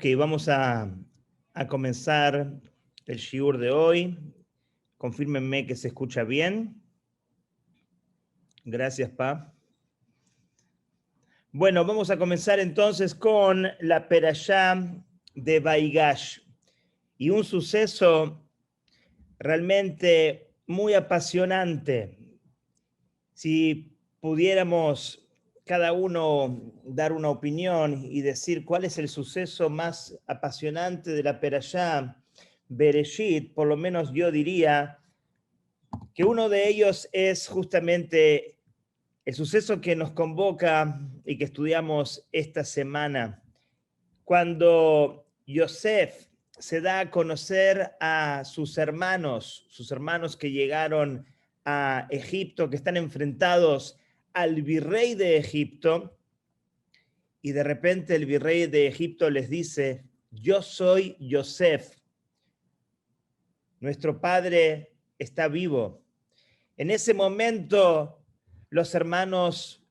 Ok, vamos a comenzar el shiur de hoy. Confírmenme que se escucha bien. Gracias, Pa. Bueno, vamos a comenzar entonces con la perashá de Vaigash. Y un suceso realmente muy apasionante. Si pudiéramos cada uno dar una opinión y decir cuál es el suceso más apasionante de la perashá Bereshit, por lo menos yo diría que uno de ellos es justamente el suceso que nos convoca y que estudiamos esta semana, cuando Yosef se da a conocer a sus hermanos que llegaron a Egipto, que están enfrentados al virrey de Egipto, y de repente el virrey de Egipto les dice: yo soy Yosef, nuestro padre está vivo. En ese momento los hermanos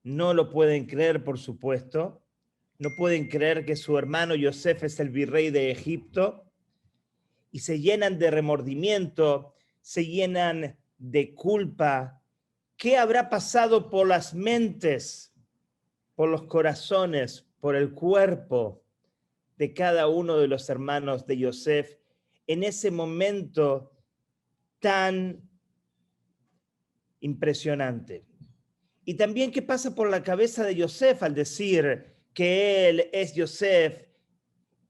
no lo pueden creer, por supuesto. No pueden creer que su hermano Yosef es el virrey de Egipto, y se llenan de remordimiento, se llenan de culpa. ¿Qué habrá pasado por las mentes, por los corazones, por el cuerpo de cada uno de los hermanos de Yosef en ese momento tan impresionante? Y también qué pasa por la cabeza de Yosef al decir que él es Yosef,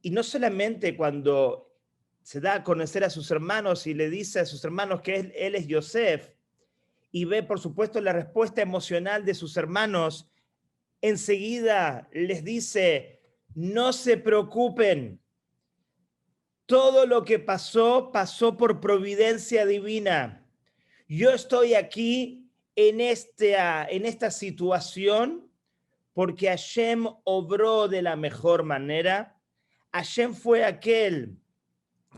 y no solamente cuando se da a conocer a sus hermanos y le dice a sus hermanos que él es Yosef, y ve por supuesto la respuesta emocional de sus hermanos, enseguida les dice: no se preocupen, todo lo que pasó, pasó por providencia divina. Yo estoy aquí en esta situación porque Hashem obró de la mejor manera. Hashem fue aquel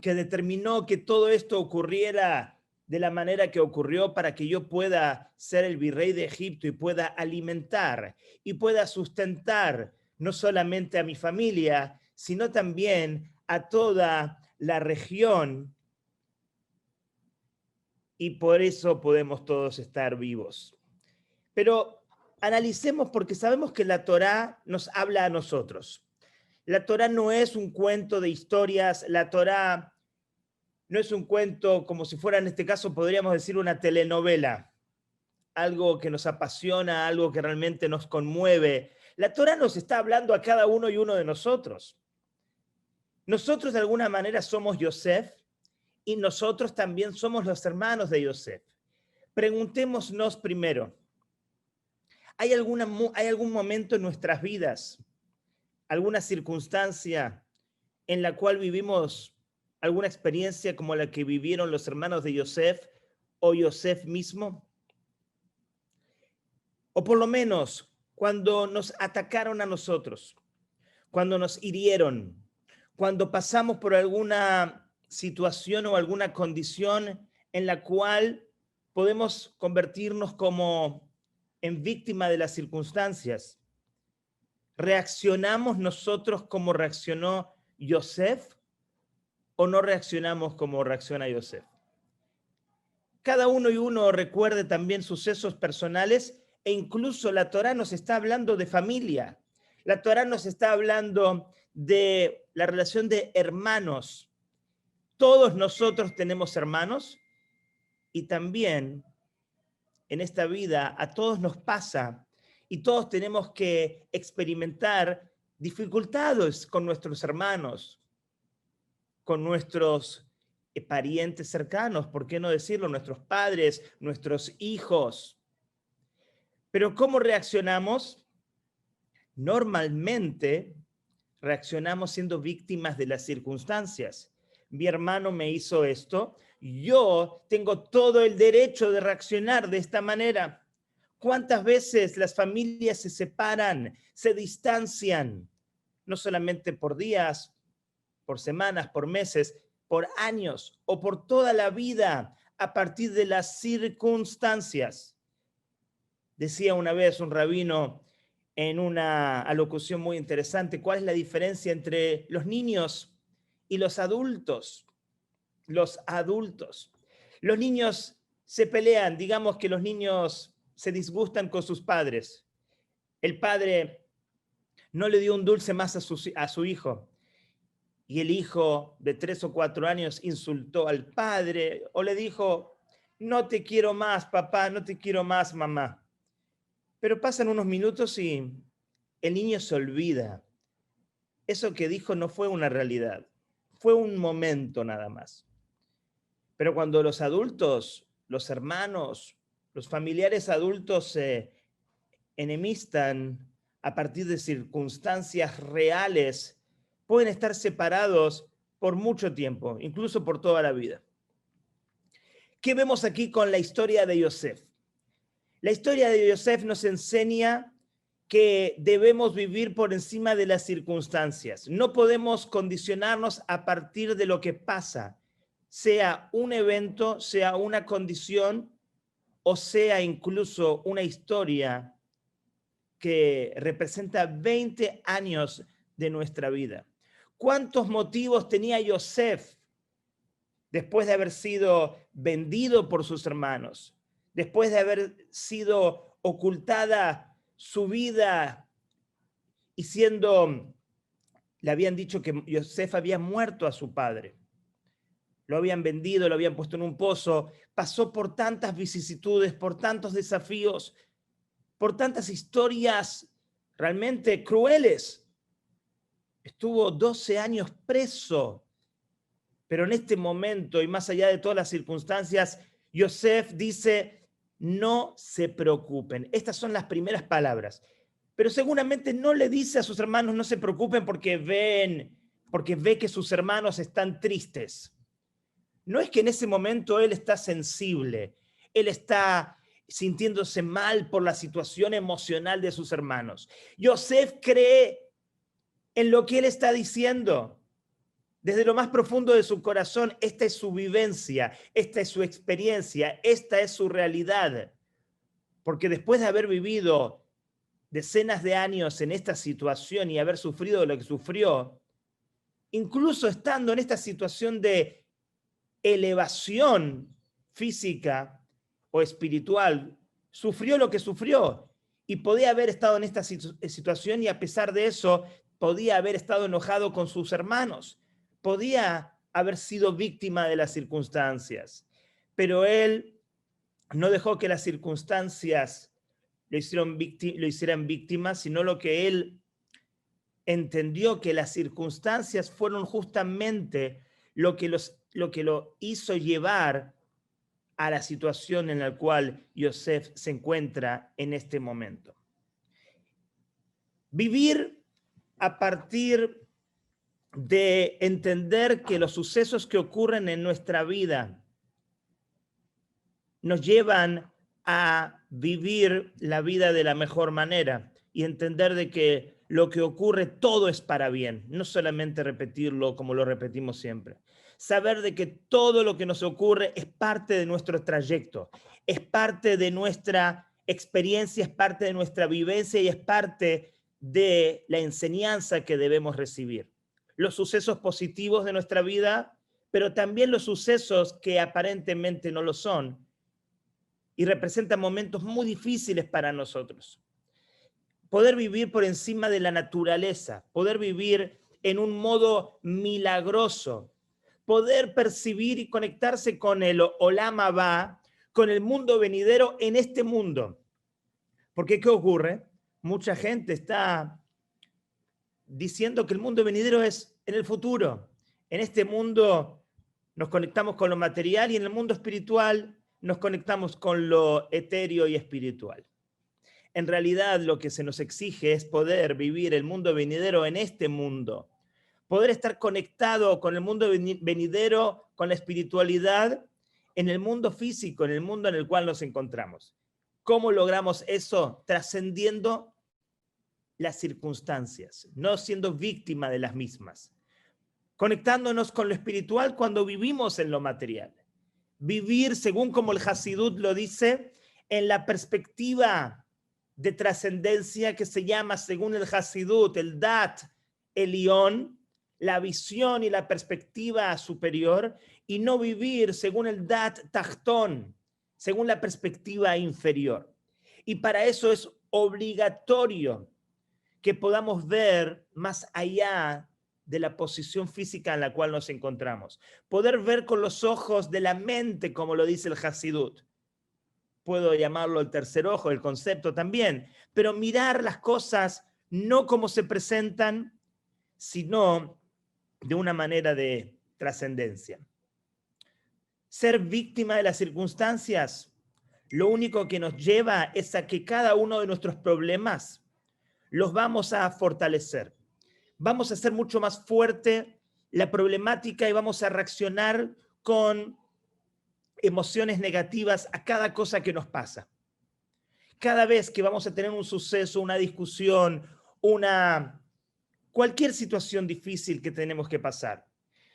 que determinó que todo esto ocurriera de la manera que ocurrió para que yo pueda ser el virrey de Egipto y pueda alimentar y pueda sustentar no solamente a mi familia, sino también a toda la región, y por eso podemos todos estar vivos. Pero analicemos, porque sabemos que la Torá nos habla a nosotros. La Torá no es un cuento de historias, la Torá no es un cuento como si fuera, en este caso, podríamos decir una telenovela, algo que nos apasiona, algo que realmente nos conmueve. La Torá nos está hablando a cada uno y uno de nosotros. Nosotros de alguna manera somos Yosef y nosotros también somos los hermanos de Yosef. Preguntémonos primero, ¿hay algún momento en nuestras vidas, alguna circunstancia en la cual vivimos alguna experiencia como la que vivieron los hermanos de Yosef o Yosef mismo? O por lo menos cuando nos atacaron a nosotros, cuando nos hirieron, cuando pasamos por alguna situación o alguna condición en la cual podemos convertirnos como en víctima de las circunstancias. ¿Reaccionamos nosotros como reaccionó Yosef o no reaccionamos como reacciona Yosef? Cada uno y uno recuerde también sucesos personales, e incluso la Torá nos está hablando de familia. La Torá nos está hablando de la relación de hermanos. Todos nosotros tenemos hermanos, y también en esta vida a todos nos pasa y todos tenemos que experimentar dificultades con nuestros hermanos, con nuestros parientes cercanos, ¿por qué no decirlo? Nuestros padres, nuestros hijos. Pero ¿cómo reaccionamos? Normalmente reaccionamos siendo víctimas de las circunstancias. Mi hermano me hizo esto, yo tengo todo el derecho de reaccionar de esta manera. ¿Cuántas veces las familias se separan, se distancian? No solamente por días, por semanas, por meses, por años o por toda la vida a partir de las circunstancias. Decía una vez un rabino, en una alocución muy interesante cuál es la diferencia entre los niños y los adultos. Los adultos. Los niños se pelean, digamos que los niños se disgustan con sus padres. El padre no le dio un dulce más a su hijo y el hijo de 3 o 4 años insultó al padre o le dijo, no te quiero más, papá, no te quiero más, mamá. Pero pasan unos minutos y el niño se olvida. Eso que dijo no fue una realidad, fue un momento nada más. Pero cuando los adultos, los hermanos, los familiares adultos se enemistan a partir de circunstancias reales, pueden estar separados por mucho tiempo, incluso por toda la vida. ¿Qué vemos aquí con la historia de Yosef? La historia de Yosef nos enseña que debemos vivir por encima de las circunstancias. No podemos condicionarnos a partir de lo que pasa, sea un evento, sea una condición o sea incluso una historia que representa 20 años de nuestra vida. ¿Cuántos motivos tenía Yosef después de haber sido vendido por sus hermanos, después de haber sido ocultada su vida y le habían dicho que Yosef había muerto a su padre? Lo habían vendido, lo habían puesto en un pozo, pasó por tantas vicisitudes, por tantos desafíos, por tantas historias realmente crueles. Estuvo 12 años preso, pero en este momento y más allá de todas las circunstancias, Yosef dice, no se preocupen. Estas son las primeras palabras. Pero seguramente no le dice a sus hermanos, no se preocupen porque ve que sus hermanos están tristes. No es que en ese momento él está sensible, él está sintiéndose mal por la situación emocional de sus hermanos. Yosef cree en lo que él está diciendo. Desde lo más profundo de su corazón, esta es su vivencia, esta es su experiencia, esta es su realidad. Porque después de haber vivido decenas de años en esta situación y haber sufrido lo que sufrió, incluso estando en esta situación de elevación física o espiritual, sufrió lo que sufrió y podía haber estado en esta situación y a pesar de eso podía haber estado enojado con sus hermanos, podía haber sido víctima de las circunstancias, pero él no dejó que las circunstancias lo hicieran víctima, sino lo que él entendió que las circunstancias fueron justamente lo que lo hizo llevar a la situación en la cual Yosef se encuentra en este momento. Vivir a partir de entender que los sucesos que ocurren en nuestra vida nos llevan a vivir la vida de la mejor manera y entender de que lo que ocurre todo es para bien, no solamente repetirlo como lo repetimos siempre. Saber de que todo lo que nos ocurre es parte de nuestro trayecto, es parte de nuestra experiencia, es parte de nuestra vivencia y es parte de la enseñanza que debemos recibir. Los sucesos positivos de nuestra vida, pero también los sucesos que aparentemente no lo son y representan momentos muy difíciles para nosotros. Poder vivir por encima de la naturaleza, poder vivir en un modo milagroso, poder percibir y conectarse con el Olam Haba, con el mundo venidero en este mundo. Porque ¿qué ocurre? Mucha gente está diciendo que el mundo venidero es en el futuro. En este mundo nos conectamos con lo material y en el mundo espiritual nos conectamos con lo etéreo y espiritual. En realidad lo que se nos exige es poder vivir el mundo venidero en este mundo, poder estar conectado con el mundo venidero, con la espiritualidad, en el mundo físico, en el mundo en el cual nos encontramos. ¿Cómo logramos eso? Trascendiendo las circunstancias, no siendo víctima de las mismas. Conectándonos con lo espiritual cuando vivimos en lo material. Vivir, según como el Hasidut lo dice, en la perspectiva de trascendencia que se llama, según el Hasidut, el Dat Elión, la visión y la perspectiva superior, y no vivir según el Dat Tachtón, según la perspectiva inferior. Y para eso es obligatorio que podamos ver más allá de la posición física en la cual nos encontramos. Poder ver con los ojos de la mente, como lo dice el Hasidut. Puedo llamarlo el tercer ojo, el concepto también, pero mirar las cosas no como se presentan, sino de una manera de trascendencia. Ser víctima de las circunstancias, lo único que nos lleva es a que cada uno de nuestros problemas los vamos a fortalecer. Vamos a hacer mucho más fuerte la problemática y vamos a reaccionar con emociones negativas a cada cosa que nos pasa. Cada vez que vamos a tener un suceso, una discusión, cualquier situación difícil que tenemos que pasar,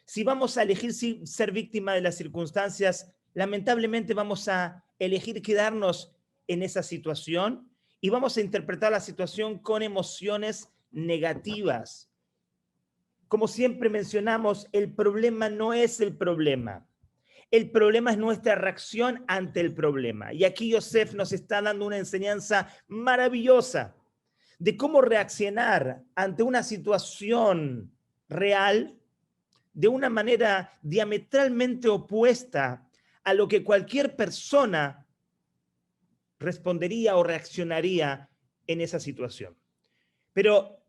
si vamos a elegir ser víctima de las circunstancias, lamentablemente vamos a elegir quedarnos en esa situación y vamos a interpretar la situación con emociones negativas. Como siempre mencionamos, el problema no es el problema. El problema es nuestra reacción ante el problema. Y aquí Yosef nos está dando una enseñanza maravillosa de cómo reaccionar ante una situación real de una manera diametralmente opuesta a lo que cualquier persona respondería o reaccionaría en esa situación. Pero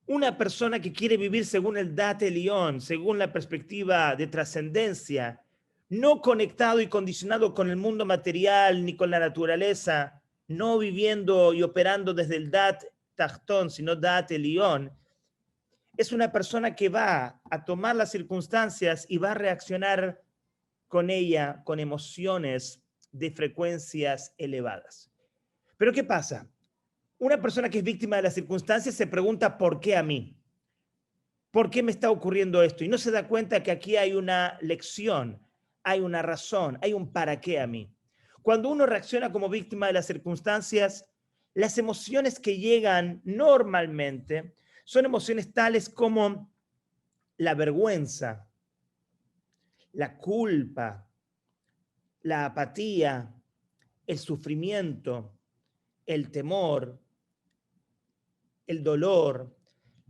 una persona que quiere vivir según el Dat Elión, según la perspectiva de trascendencia, no conectado y condicionado con el mundo material ni con la naturaleza, no viviendo y operando desde el Dat Tachtón, sino Dat Elión, es una persona que va a tomar las circunstancias y va a reaccionar con ella, con emociones de frecuencias elevadas. Pero ¿qué pasa? Una persona que es víctima de las circunstancias se pregunta, ¿por qué a mí? ¿Por qué me está ocurriendo esto? Y no se da cuenta que aquí hay una lección, hay una razón, hay un para qué a mí. Cuando uno reacciona como víctima de las circunstancias, las emociones que llegan normalmente son emociones tales como la vergüenza, la culpa, la apatía, el sufrimiento, el temor, el dolor,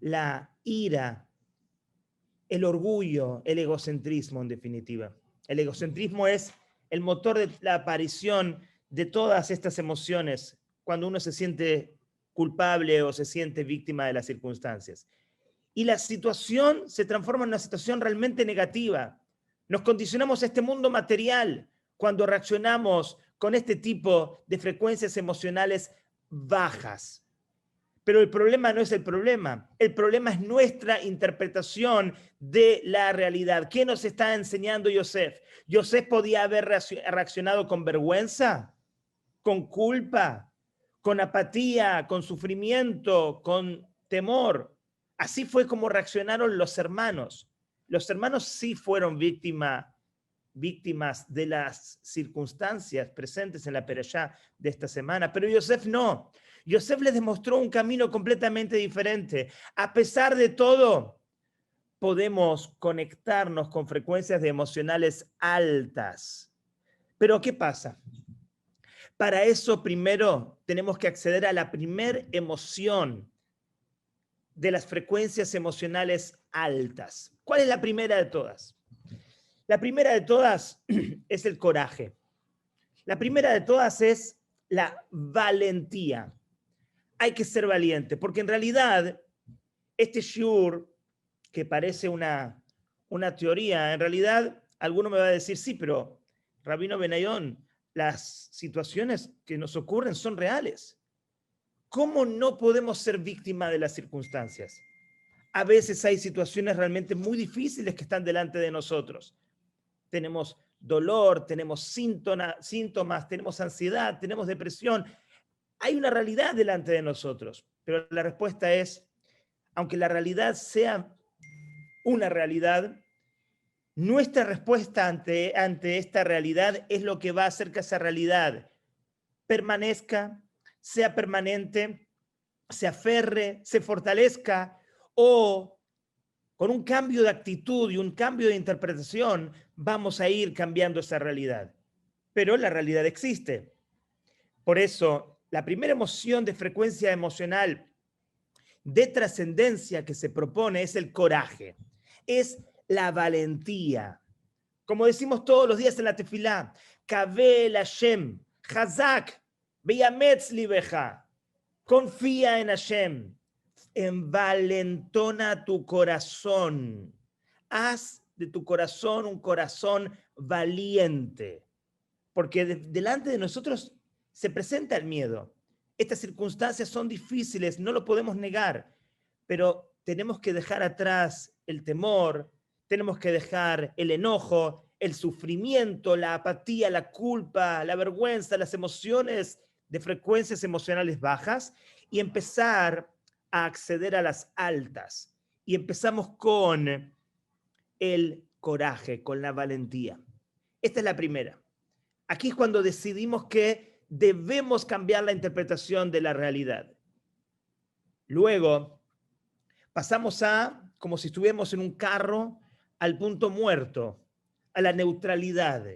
la ira, el orgullo, el egocentrismo en definitiva. El egocentrismo es el motor de la aparición de todas estas emociones cuando uno se siente culpable o se siente víctima de las circunstancias. Y la situación se transforma en una situación realmente negativa. Nos condicionamos a este mundo material cuando reaccionamos con este tipo de frecuencias emocionales bajas. Pero el problema no es el problema es nuestra interpretación de la realidad. ¿Qué nos está enseñando Yosef? Yosef podía haber reaccionado con vergüenza, con culpa, con apatía, con sufrimiento, con temor. Así fue como reaccionaron los hermanos. Los hermanos sí fueron víctimas de las circunstancias presentes en la perashá de esta semana, pero Yosef no. Yosef les demostró un camino completamente diferente. A pesar de todo, podemos conectarnos con frecuencias emocionales altas. Pero ¿qué pasa? Para eso primero tenemos que acceder a la primer emoción de las frecuencias emocionales altas. ¿Cuál es la primera de todas? La primera de todas es el coraje. La primera de todas es la valentía. Hay que ser valiente, porque en realidad este shiur, que parece una teoría, en realidad alguno me va a decir, sí, pero Rabino Benayón, las situaciones que nos ocurren son reales. ¿Cómo no podemos ser víctimas de las circunstancias? A veces hay situaciones realmente muy difíciles que están delante de nosotros. Tenemos dolor, tenemos síntomas, tenemos ansiedad, tenemos depresión. Hay una realidad delante de nosotros, pero la respuesta es, aunque la realidad sea una realidad, nuestra respuesta ante esta realidad es lo que va a hacer que esa realidad permanezca, sea permanente, se aferre, se fortalezca, o con un cambio de actitud y un cambio de interpretación vamos a ir cambiando esa realidad. Pero la realidad existe. Por eso, la primera emoción de frecuencia emocional de trascendencia que se propone es el coraje, es la valentía. Como decimos todos los días en la tefilá, Kabel Hashem, Hazak, Beyametz libeja, confía en Hashem, envalentona tu corazón, haz de tu corazón un corazón valiente, porque delante de nosotros se presenta el miedo. Estas circunstancias son difíciles, no lo podemos negar, pero tenemos que dejar atrás el temor, tenemos que dejar el enojo, el sufrimiento, la apatía, la culpa, la vergüenza, las emociones de frecuencias emocionales bajas y empezar a acceder a las altas. Y empezamos con el coraje, con la valentía. Esta es la primera. Aquí es cuando decidimos que debemos cambiar la interpretación de la realidad. Luego, pasamos a, como si estuviéramos en un carro, al punto muerto, a la neutralidad.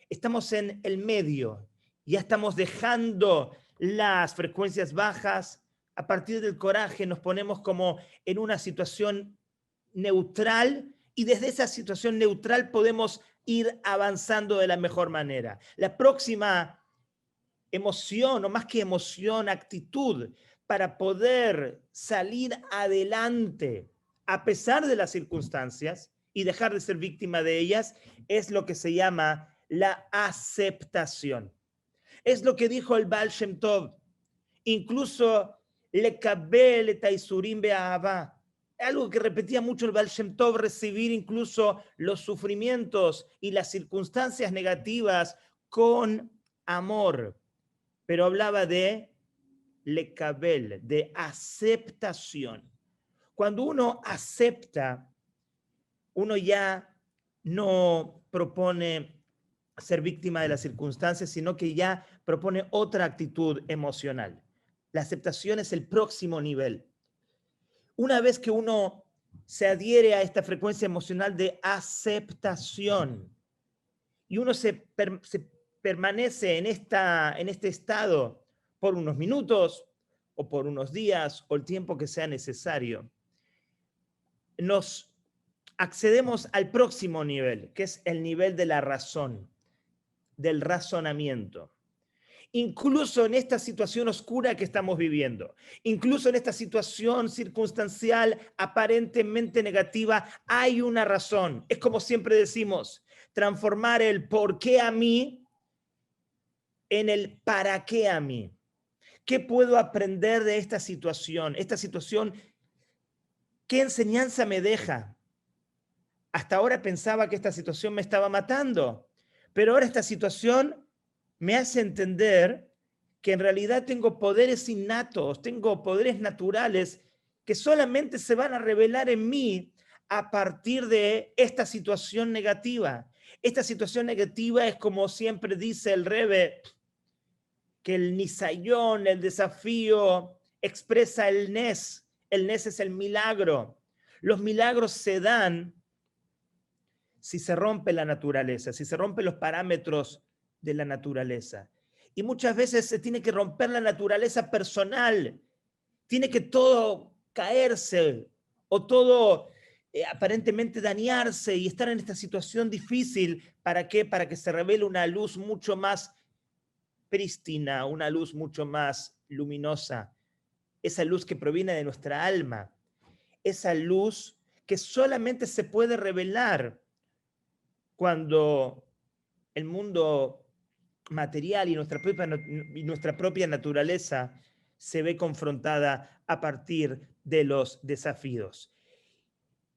Estamos en el medio, ya estamos dejando las frecuencias bajas. A partir del coraje nos ponemos como en una situación neutral y desde esa situación neutral podemos ir avanzando de la mejor manera. La próxima emoción, o más que emoción, actitud, para poder salir adelante a pesar de las circunstancias y dejar de ser víctima de ellas, es lo que se llama la aceptación. Es lo que dijo el Baal Shem Tov. Incluso lekabel et haisurim be'ahava. Algo que repetía mucho el Baal Shem Tov, recibir incluso los sufrimientos y las circunstancias negativas con amor. Pero hablaba de lekabel, de aceptación. Cuando uno acepta, uno ya no propone ser víctima de las circunstancias, sino que ya propone otra actitud emocional. La aceptación es el próximo nivel. Una vez que uno se adhiere a esta frecuencia emocional de aceptación y uno se permanece en este estado por unos minutos o por unos días o el tiempo que sea necesario, nos accedemos al próximo nivel, que es el nivel de la razón, del razonamiento. Incluso en esta situación oscura que estamos viviendo, incluso en esta situación circunstancial aparentemente negativa, hay una razón. Es como siempre decimos, transformar el por qué a mí en el para qué a mí. ¿Qué puedo aprender de esta situación? Esta situación, ¿qué enseñanza me deja? Hasta ahora pensaba que esta situación me estaba matando, pero ahora esta situación me hace entender que en realidad tengo poderes innatos, tengo poderes naturales que solamente se van a revelar en mí a partir de esta situación negativa. Esta situación negativa es, como siempre dice el Rebbe, que el nisayón, el desafío, expresa el Nes. El Nes es el milagro. Los milagros se dan si se rompe la naturaleza, si se rompen los parámetros de la naturaleza. Y muchas veces se tiene que romper la naturaleza personal, tiene que todo caerse o todo aparentemente dañarse y estar en esta situación difícil. ¿Para qué? Para que se revele una luz mucho más prístina, una luz mucho más luminosa, esa luz que proviene de nuestra alma, esa luz que solamente se puede revelar cuando el mundo material y nuestra propia naturaleza se ve confrontada a partir de los desafíos.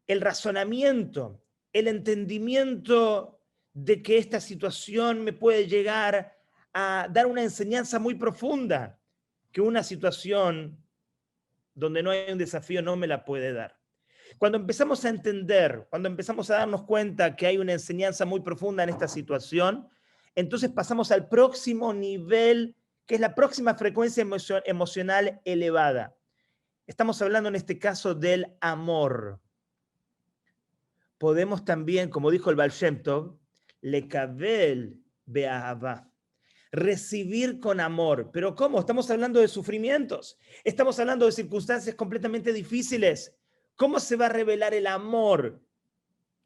El razonamiento, el entendimiento de que esta situación me puede llegar a dar una enseñanza muy profunda, que una situación donde no hay un desafío no me la puede dar. Cuando empezamos a entender, cuando empezamos a darnos cuenta que hay una enseñanza muy profunda en esta situación, entonces pasamos al próximo nivel que es la próxima frecuencia emocional elevada. Estamos hablando en este caso del amor. Podemos también, como dijo el Baal Shem Tov, lekabel be'ahava, recibir con amor. ¿Pero cómo? Estamos hablando de sufrimientos, estamos hablando de circunstancias completamente difíciles. ¿Cómo se va a revelar el amor?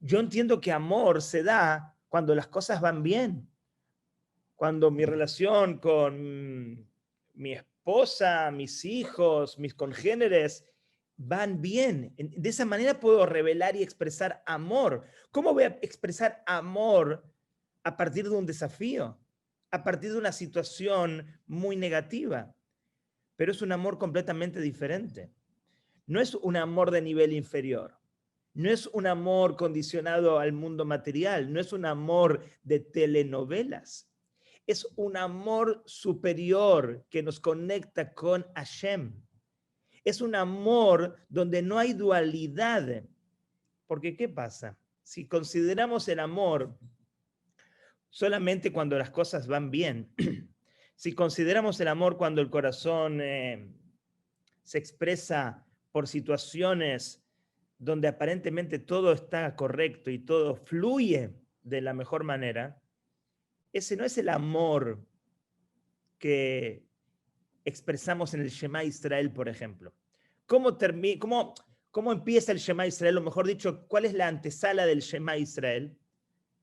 Yo entiendo que amor se da cuando las cosas van bien, cuando mi relación con mi esposa, mis hijos, mis congéneres van bien. De esa manera puedo revelar y expresar amor. ¿Cómo voy a expresar amor a partir de un desafío? A partir de una situación muy negativa. Pero es un amor completamente diferente. No es un amor de nivel inferior. No es un amor condicionado al mundo material. No es un amor de telenovelas. Es un amor superior que nos conecta con Hashem. Es un amor donde no hay dualidad. Porque ¿qué pasa? Si consideramos el amor solamente cuando las cosas van bien, si consideramos el amor cuando el corazón se expresa por situaciones donde aparentemente todo está correcto y todo fluye de la mejor manera, ese no es el amor que expresamos en el Shema Israel, por ejemplo. ¿Cómo empieza el Shema Israel? O mejor dicho, ¿cuál es la antesala del Shema Israel?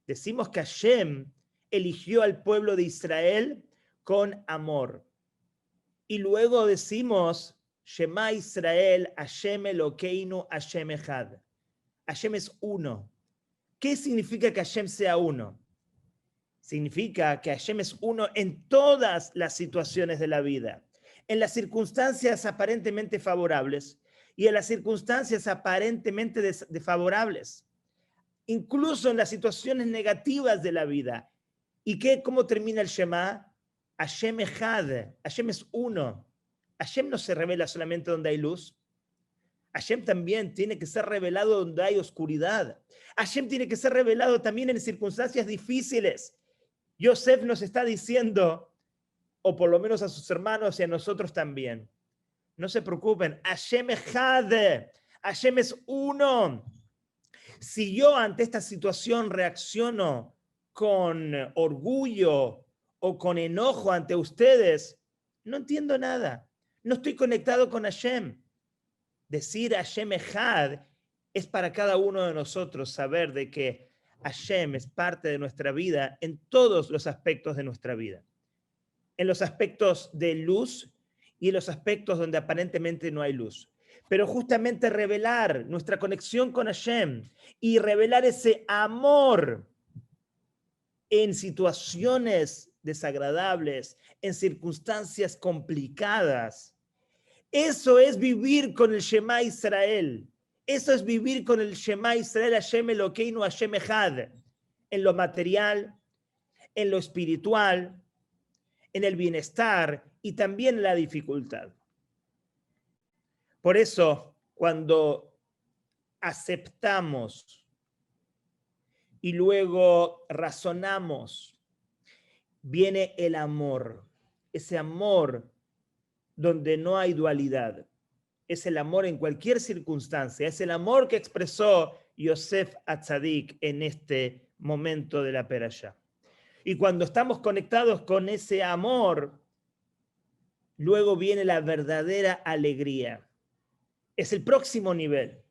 Decimos que Hashem eligió al pueblo de Israel con amor. Y luego decimos, Shema Israel, Hashem Elokeinu, Hashem Echad. Hashem es uno. ¿Qué significa que Hashem sea uno? Significa que Hashem es uno en todas las situaciones de la vida, en las circunstancias aparentemente favorables y en las circunstancias aparentemente desfavorables, incluso en las situaciones negativas de la vida. ¿Y cómo termina el Shema? Hashem Echad, Hashem es uno. Hashem no se revela solamente donde hay luz. Hashem también tiene que ser revelado donde hay oscuridad. Hashem tiene que ser revelado también en circunstancias difíciles. Yosef nos está diciendo, o por lo menos a sus hermanos y a nosotros también, no se preocupen, Hashem Echad, Hashem es uno. Si yo ante esta situación reacciono con orgullo o con enojo ante ustedes, no entiendo nada, no estoy conectado con Hashem. Decir Hashem Echad es para cada uno de nosotros saber de que Hashem es parte de nuestra vida en todos los aspectos de nuestra vida. En los aspectos de luz y en los aspectos donde aparentemente no hay luz. Pero justamente revelar nuestra conexión con Hashem y revelar ese amor en situaciones desagradables, en circunstancias complicadas, eso es vivir con el Shema Israel. Eso es vivir con el Shema Israel, Hashem Elokeinu, Hashem Echad, en lo material, en lo espiritual, en el bienestar y también en la dificultad. Por eso, cuando aceptamos y luego razonamos, viene el amor, ese amor donde no hay dualidad. Es el amor en cualquier circunstancia, es el amor que expresó Yosef Atzadik en este momento de la Perashá. Y cuando estamos conectados con ese amor, luego viene la verdadera alegría. Es el próximo nivel,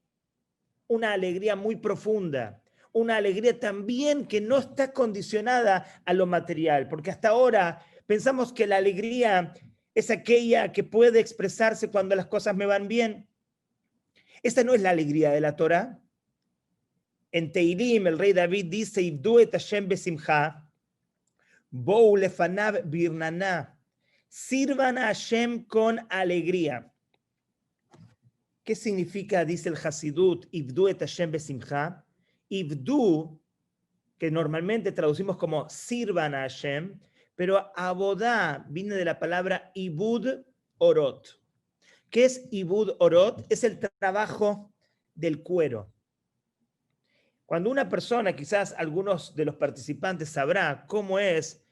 una alegría muy profunda, una alegría también que no está condicionada a lo material, porque hasta ahora pensamos que la alegría es aquella que puede expresarse cuando las cosas me van bien. Esta no es la alegría de la Torá. En Teilim, el rey David dice, Ibdu et Hashem besimcha, bou lefanav birnaná, sirvan a Hashem con alegría. ¿Qué significa, dice el Hasidut, Ibdu et Hashem besimcha? Ibdu, que normalmente traducimos como sirvan a Hashem, pero abodá viene de la palabra ibud orot. ¿Qué es ibud orot? Es el trabajo del cuero. Cuando una persona, quizás algunos de los participantes sabrá cómo es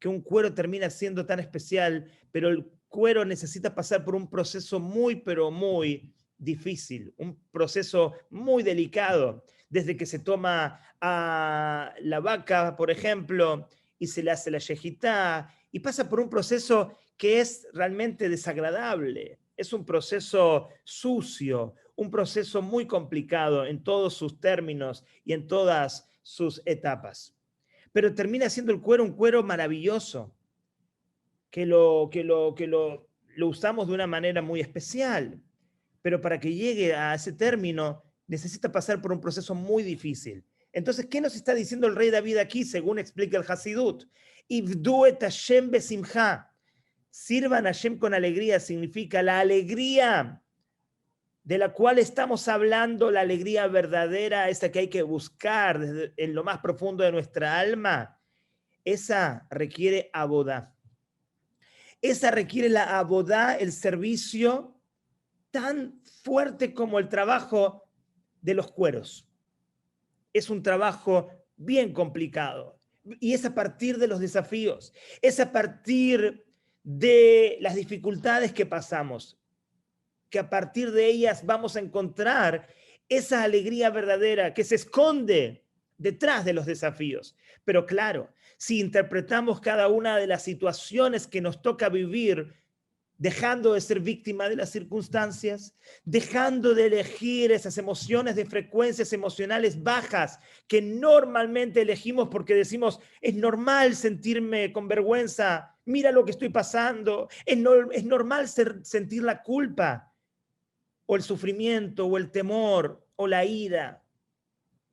que un cuero termina siendo tan especial, pero el cuero necesita pasar por un proceso muy, pero muy difícil, un proceso muy delicado, desde que se toma a la vaca, por ejemplo, y se le hace la yejitá, y pasa por un proceso que es realmente desagradable, es un proceso sucio, un proceso muy complicado en todos sus términos y en todas sus etapas. Pero termina siendo el cuero un cuero maravilloso, que lo usamos de una manera muy especial, pero para que llegue a ese término necesita pasar por un proceso muy difícil. Entonces, ¿qué nos está diciendo el rey David aquí, según explica el Hasidut? Ivdu et Hashem besimcha. Sirvan a Hashem con alegría, significa la alegría de la cual estamos hablando, la alegría verdadera, esa que hay que buscar en lo más profundo de nuestra alma, esa requiere abodá. Esa requiere la abodá, el servicio tan fuerte como el trabajo de los cueros. Es un trabajo bien complicado. Y es a partir de los desafíos, es a partir de las dificultades que pasamos, que a partir de ellas vamos a encontrar esa alegría verdadera que se esconde detrás de los desafíos. Pero claro, si interpretamos cada una de las situaciones que nos toca vivir, dejando de ser víctima de las circunstancias, dejando de elegir esas emociones de frecuencias emocionales bajas que normalmente elegimos porque decimos, es normal sentirme con vergüenza, mira lo que estoy pasando, es normal sentir la culpa, o el sufrimiento, o el temor, o la ira.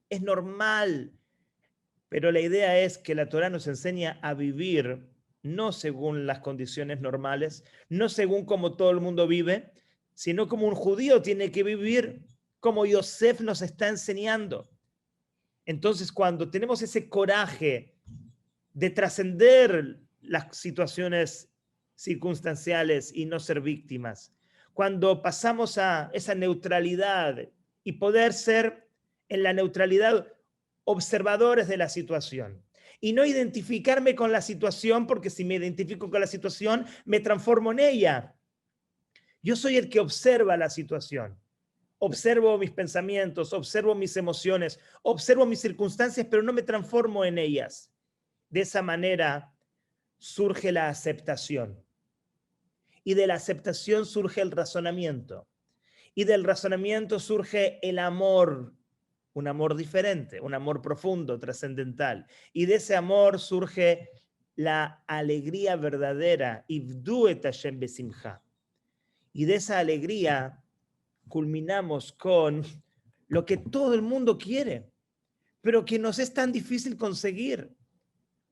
Es normal. Pero la idea es que la Torá nos enseña a vivir no según las condiciones normales, no según como todo el mundo vive, sino como un judío tiene que vivir como Yosef nos está enseñando. Entonces, cuando tenemos ese coraje de trascender las situaciones circunstanciales y no ser víctimas, cuando pasamos a esa neutralidad y poder ser en la neutralidad observadores de la situación y no identificarme con la situación, porque si me identifico con la situación me transformo en ella. Yo soy el que observa la situación, observo mis pensamientos, observo mis emociones, observo mis circunstancias, pero no me transformo en ellas. De esa manera surge la aceptación. Y de la aceptación surge el razonamiento. Y del razonamiento surge el amor, un amor diferente, un amor profundo, trascendental. Y de ese amor surge la alegría verdadera. Ivdu et Hashem besimcha. Y de esa alegría culminamos con lo que todo el mundo quiere, pero que nos es tan difícil conseguir.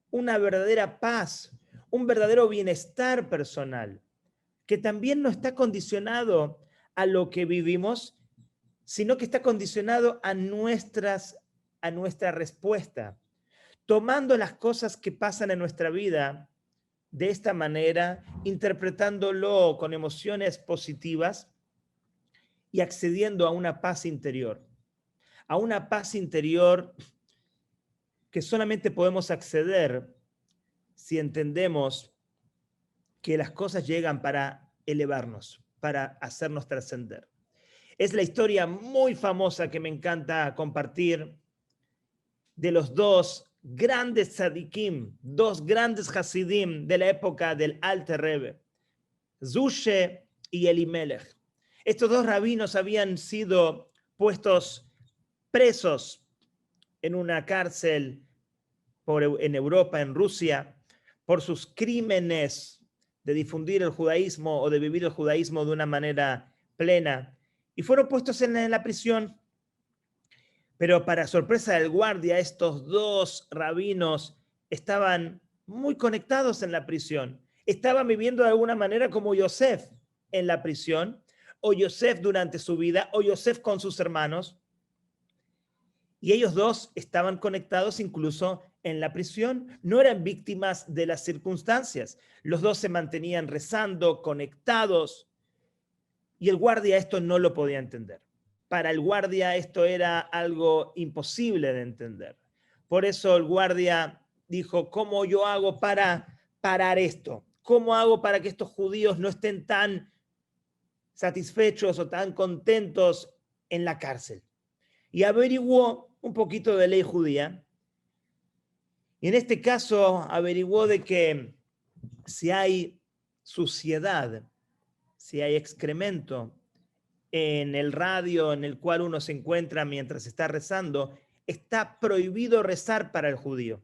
Una verdadera paz, un verdadero bienestar personal, que también no está condicionado a lo que vivimos, sino que está condicionado a nuestra respuesta, tomando las cosas que pasan en nuestra vida de esta manera, interpretándolo con emociones positivas y accediendo a una paz interior que solamente podemos acceder si entendemos que las cosas llegan para elevarnos, para hacernos trascender. Es la historia muy famosa que me encanta compartir de los dos grandes tzadikim, dos grandes hasidim de la época del Alter Rebbe, Zushe y Elimelech. Estos dos rabinos habían sido puestos presos en una cárcel en Europa, en Rusia, por sus crímenes de difundir el judaísmo o de vivir el judaísmo de una manera plena. Y fueron puestos en la prisión. Pero para sorpresa del guardia, estos dos rabinos estaban muy conectados en la prisión. Estaban viviendo de alguna manera como Yosef en la prisión, o Yosef durante su vida, o Yosef con sus hermanos. Y ellos dos estaban conectados incluso en la prisión. No eran víctimas de las circunstancias. Los dos se mantenían rezando, conectados. Y el guardia esto no lo podía entender. Para el guardia esto era algo imposible de entender. Por eso el guardia dijo, ¿cómo yo hago para parar esto? ¿Cómo hago para que estos judíos no estén tan satisfechos o tan contentos en la cárcel? Y averiguó un poquito de ley judía. Y en este caso averiguó de que si hay suciedad, si hay excremento en el radio en el cual uno se encuentra mientras está rezando, está prohibido rezar para el judío.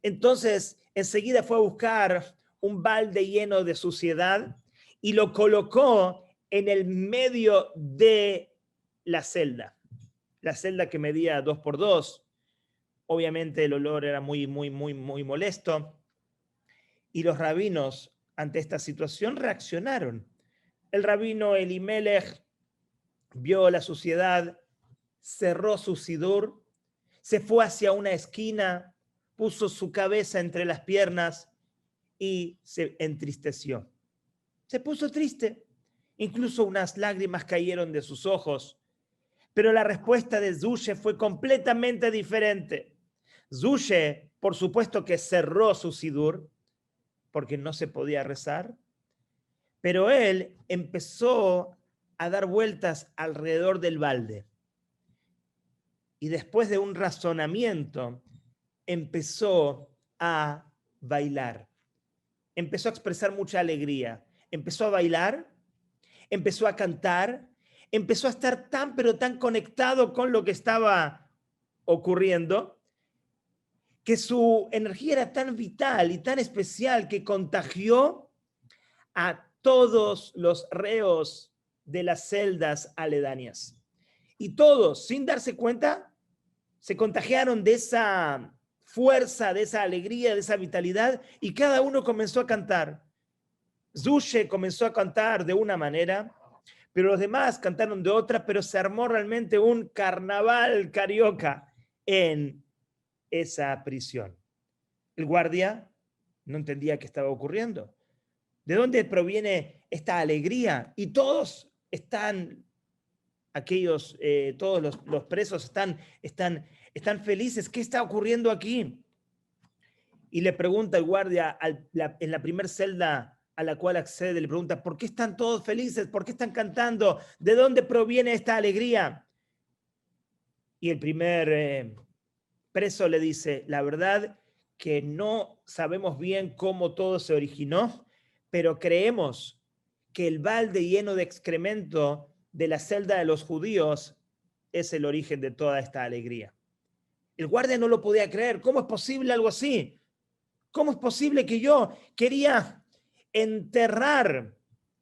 Entonces, enseguida fue a buscar un balde lleno de suciedad y lo colocó en el medio de la celda que medía 2 por 2. Obviamente el olor era muy molesto. Y los rabinos, ante esta situación, reaccionaron. El rabino Elimelech vio la suciedad, cerró su sidur, se fue hacia una esquina, puso su cabeza entre las piernas y se entristeció. Se puso triste. Incluso unas lágrimas cayeron de sus ojos. Pero la respuesta de Zushe fue completamente diferente. Zushe, por supuesto que cerró su sidur, porque no se podía rezar, pero él empezó a dar vueltas alrededor del balde. Y después de un razonamiento, empezó a bailar. Empezó a expresar mucha alegría. Empezó a bailar, empezó a cantar, empezó a estar tan, pero tan conectado con lo que estaba ocurriendo, que su energía era tan vital y tan especial que contagió a todos los reos de las celdas aledañas. Y todos, sin darse cuenta, se contagiaron de esa fuerza, de esa alegría, de esa vitalidad, y cada uno comenzó a cantar. Zushe comenzó a cantar de una manera, pero los demás cantaron de otra, pero se armó realmente un carnaval carioca en esa prisión. El guardia no entendía qué estaba ocurriendo. ¿De dónde proviene esta alegría? Y todos están, todos los presos están felices. ¿Qué está ocurriendo aquí? Y le pregunta el guardia en la primera celda a la cual accede, le pregunta, ¿por qué están todos felices? ¿Por qué están cantando? ¿De dónde proviene esta alegría? Y el primer preso le dice, la verdad que no sabemos bien cómo todo se originó, pero creemos que el balde lleno de excremento de la celda de los judíos es el origen de toda esta alegría. El guardia no lo podía creer. ¿Cómo es posible algo así? ¿Cómo es posible que yo quería enterrar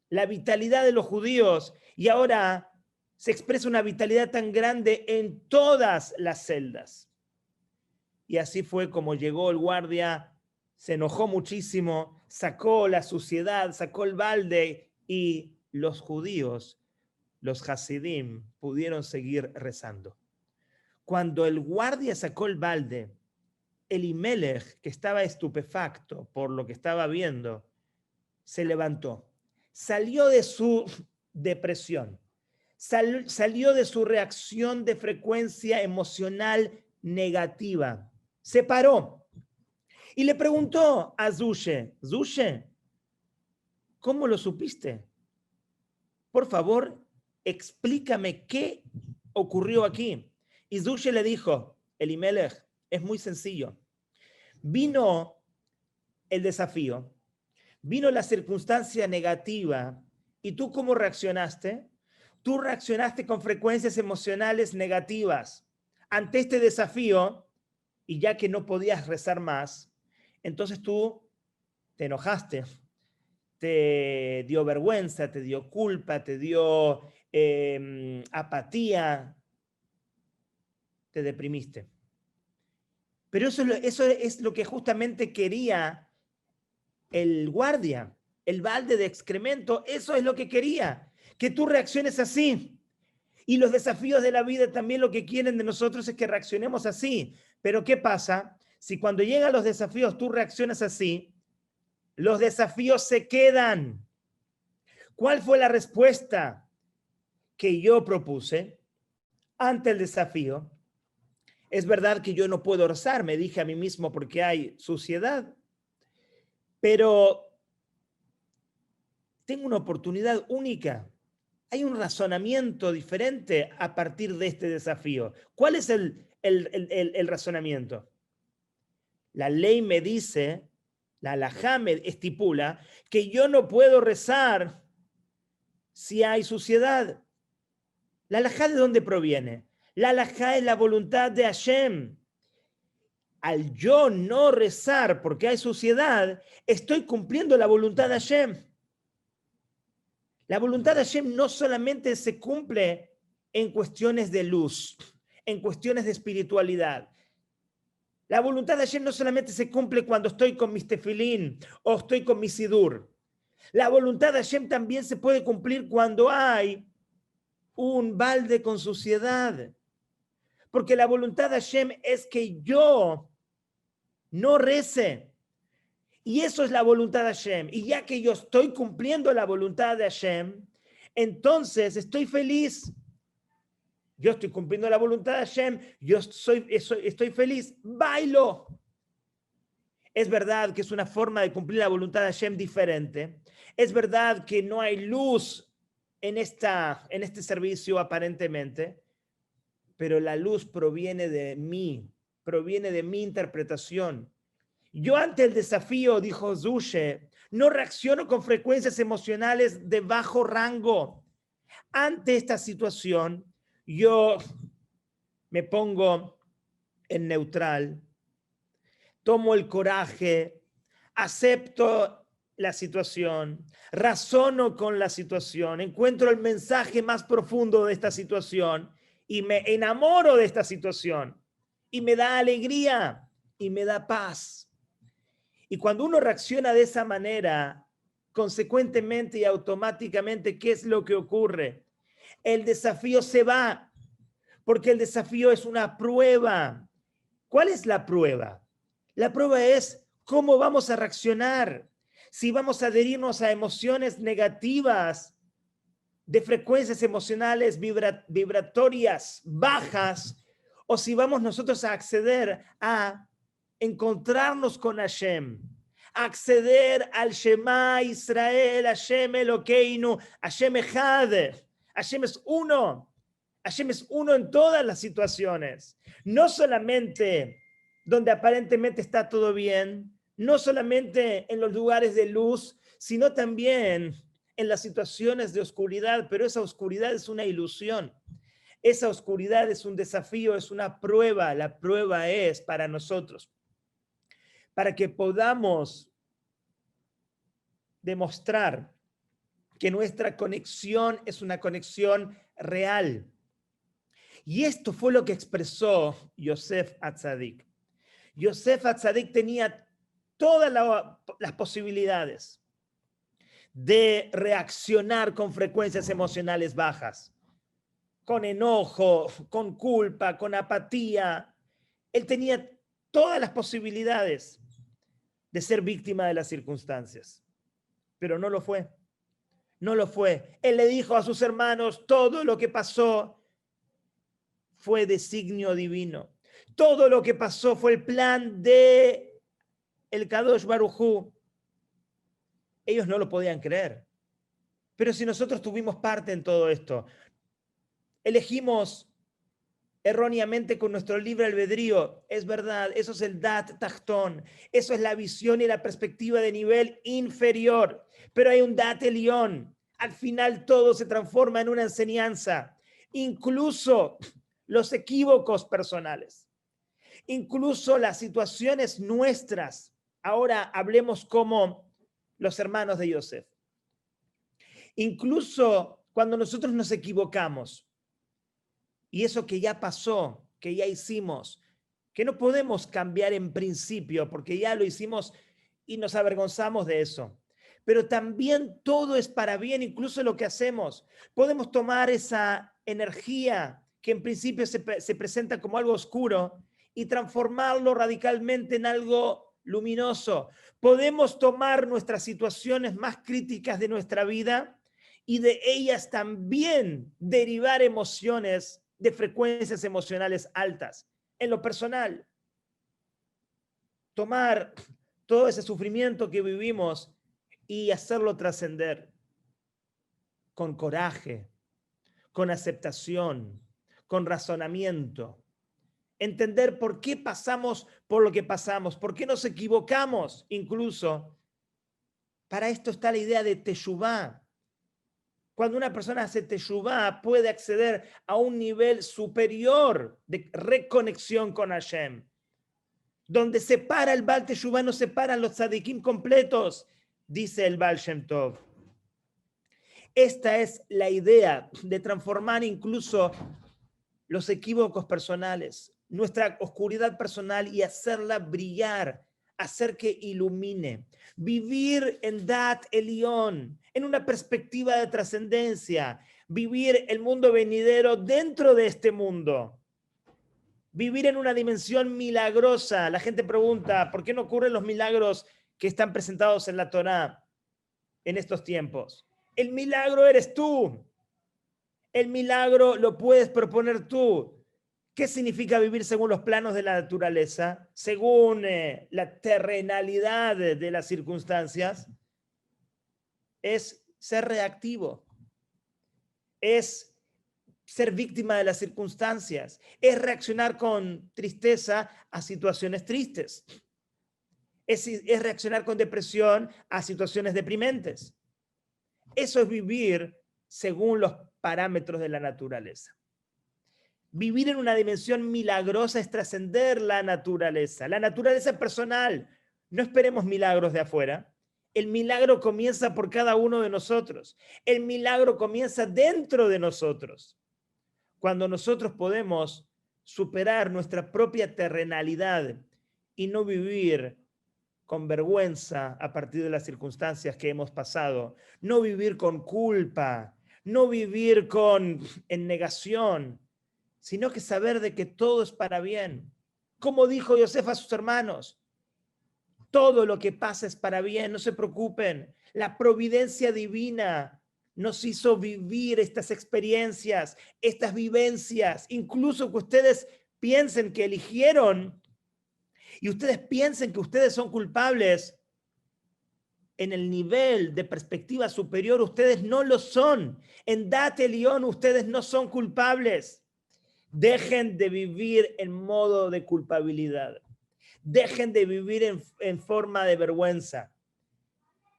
la vitalidad de los judíos y ahora se expresa una vitalidad tan grande en todas las celdas? Y así fue como llegó el guardia, se enojó muchísimo, sacó la suciedad, sacó el balde y los judíos, los hasidim, pudieron seguir rezando. Cuando el guardia sacó el balde, Elimelech, que estaba estupefacto por lo que estaba viendo, se levantó, salió de su depresión, salió de su reacción de frecuencia emocional negativa, se paró y le preguntó a Zushe, Zushe, ¿cómo lo supiste? Por favor, explícame qué ocurrió aquí. Y Zushe le dijo, Elimelech, es muy sencillo. Vino el desafío, vino la circunstancia negativa, ¿y tú cómo reaccionaste? Tú reaccionaste con frecuencias emocionales negativas ante este desafío, y ya que no podías rezar más, entonces tú te enojaste, te dio vergüenza, te dio culpa, te dio apatía, te deprimiste. Pero eso es lo que justamente quería el guardia, el balde de excremento, eso es lo que quería, que tú reacciones así. Y los desafíos de la vida también lo que quieren de nosotros es que reaccionemos así. Pero ¿qué pasa? Si cuando llegan los desafíos tú reaccionas así, los desafíos se quedan. ¿Cuál fue la respuesta que yo propuse ante el desafío? Es verdad que yo no puedo rezar, me dije a mí mismo, porque hay suciedad. Pero tengo una oportunidad única. Hay un razonamiento diferente a partir de este desafío. ¿Cuál es el razonamiento? La ley me dice, la halajá me estipula, que yo no puedo rezar si hay suciedad. ¿La halajá de dónde proviene? La halajá es la voluntad de Hashem. Al yo no rezar porque hay suciedad, estoy cumpliendo la voluntad de Hashem. La voluntad de Hashem no solamente se cumple en cuestiones de luz, en cuestiones de espiritualidad. La voluntad de Hashem no solamente se cumple cuando estoy con mis tefilín o estoy con mi sidur. La voluntad de Hashem también se puede cumplir cuando hay un balde con suciedad. Porque la voluntad de Hashem es que yo no rece. Y eso es la voluntad de Hashem. Y ya que yo estoy cumpliendo la voluntad de Hashem, entonces estoy feliz. Yo estoy cumpliendo la voluntad de Hashem, yo estoy feliz, bailo. Es verdad que es una forma de cumplir la voluntad de Hashem diferente. Es verdad que no hay luz en este servicio aparentemente, pero la luz proviene de mí, proviene de mi interpretación. Yo ante el desafío, dijo Zushe, no reacciono con frecuencias emocionales de bajo rango. Ante esta situación, yo me pongo en neutral, tomo el coraje, acepto la situación, razono con la situación, encuentro el mensaje más profundo de esta situación y me enamoro de esta situación y me da alegría y me da paz. Y cuando uno reacciona de esa manera, consecuentemente y automáticamente, ¿qué es lo que ocurre? El desafío se va, porque el desafío es una prueba. ¿Cuál es la prueba? La prueba es cómo vamos a reaccionar, si vamos a adherirnos a emociones negativas, de frecuencias emocionales vibratorias bajas, o si vamos nosotros a acceder a encontrarnos con Hashem, acceder al Shema Israel, Hashem Elokeinu, Hashem Echad, Hashem es uno. Hashem es uno en todas las situaciones, no solamente donde aparentemente está todo bien, no solamente en los lugares de luz, sino también en las situaciones de oscuridad, pero esa oscuridad es una ilusión. Esa oscuridad es un desafío, es una prueba. La prueba es para nosotros, para que podamos demostrar que nuestra conexión es una conexión real. Y esto fue lo que expresó Yosef Atzadik. Yosef Atzadik tenía todas las posibilidades de reaccionar con frecuencias emocionales bajas, con enojo, con culpa, con apatía. Él tenía todas las posibilidades de ser víctima de las circunstancias, pero no lo fue. No lo fue. Él le dijo a sus hermanos, todo lo que pasó fue designio divino. Todo lo que pasó fue el plan de el Kadosh Baruj Hu. Ellos no lo podían creer. Pero si nosotros tuvimos parte en todo esto, elegimos erróneamente con nuestro libre albedrío, es verdad, eso es el Dat Tachtón, eso es la visión y la perspectiva de nivel inferior, pero hay un Dat Elión. Al final todo se transforma en una enseñanza, incluso los equívocos personales, incluso las situaciones nuestras. Ahora hablemos como los hermanos de Yosef. Incluso cuando nosotros nos equivocamos, y eso que ya pasó, que ya hicimos, que no podemos cambiar en principio, porque ya lo hicimos y nos avergonzamos de eso. Pero también todo es para bien, incluso lo que hacemos. Podemos tomar esa energía que en principio se presenta como algo oscuro y transformarlo radicalmente en algo luminoso. Podemos tomar nuestras situaciones más críticas de nuestra vida y de ellas también derivar emociones de frecuencias emocionales altas. En lo personal, tomar todo ese sufrimiento que vivimos y hacerlo trascender con coraje, con aceptación, con razonamiento. Entender por qué pasamos por lo que pasamos, por qué nos equivocamos incluso. Para esto está la idea de teshuvá. Cuando una persona hace teshuvá, puede acceder a un nivel superior de reconexión con Hashem. Donde se para el Baal Teshuvá, no se paran los tzadikim completos, dice el Baal Shem Tov. Esta es la idea de transformar incluso los equívocos personales, nuestra oscuridad personal y hacerla brillar, hacer que ilumine. Vivir en Dat Elión, en una perspectiva de trascendencia. Vivir el mundo venidero dentro de este mundo. Vivir en una dimensión milagrosa. La gente pregunta, ¿por qué no ocurren los milagros que están presentados en la Torá en estos tiempos? El milagro eres tú. El milagro lo puedes proponer tú. ¿Qué significa vivir según los planos de la naturaleza? Según la terrenalidad de las circunstancias. Es ser reactivo. Es ser víctima de las circunstancias. Es reaccionar con tristeza a situaciones tristes. Es reaccionar con depresión a situaciones deprimentes. Eso es vivir según los parámetros de la naturaleza. Vivir en una dimensión milagrosa es trascender la naturaleza. La naturaleza es personal. No esperemos milagros de afuera. El milagro comienza por cada uno de nosotros. El milagro comienza dentro de nosotros. Cuando nosotros podemos superar nuestra propia terrenalidad y no vivir con vergüenza a partir de las circunstancias que hemos pasado, no vivir con culpa, no vivir en negación, sino que saber de que todo es para bien. Como dijo Yosef a sus hermanos, todo lo que pasa es para bien, no se preocupen. La providencia divina nos hizo vivir estas experiencias, estas vivencias, incluso que ustedes piensen que eligieron y ustedes piensen que ustedes son culpables. En el nivel de perspectiva superior, ustedes no lo son. En Dat Elión, ustedes no son culpables. Dejen de vivir en modo de culpabilidad. Dejen de vivir en forma de vergüenza.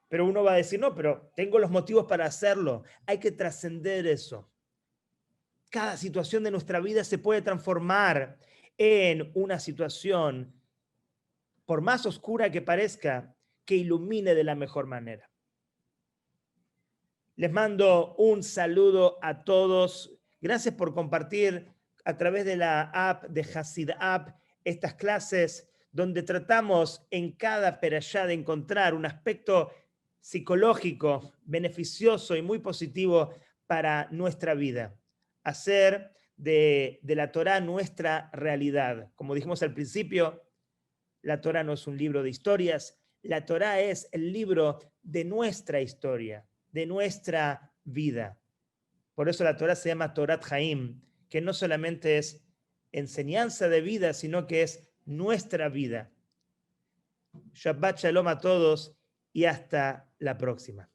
Pero uno va a decir, no, pero tengo los motivos para hacerlo. Hay que trascender eso. Cada situación de nuestra vida se puede transformar en una situación, por más oscura que parezca, que ilumine de la mejor manera. Les mando un saludo a todos. Gracias por compartir a través de la app de Hasid App estas clases donde tratamos en cada perashá de encontrar un aspecto psicológico, beneficioso y muy positivo para nuestra vida. Hacer de la Torá nuestra realidad. Como dijimos al principio, la Torá no es un libro de historias, la Torá es el libro de nuestra historia, de nuestra vida. Por eso la Torá se llama Torat Haim, que no solamente es enseñanza de vida, sino que es nuestra vida. Shabbat Shalom a todos y hasta la próxima.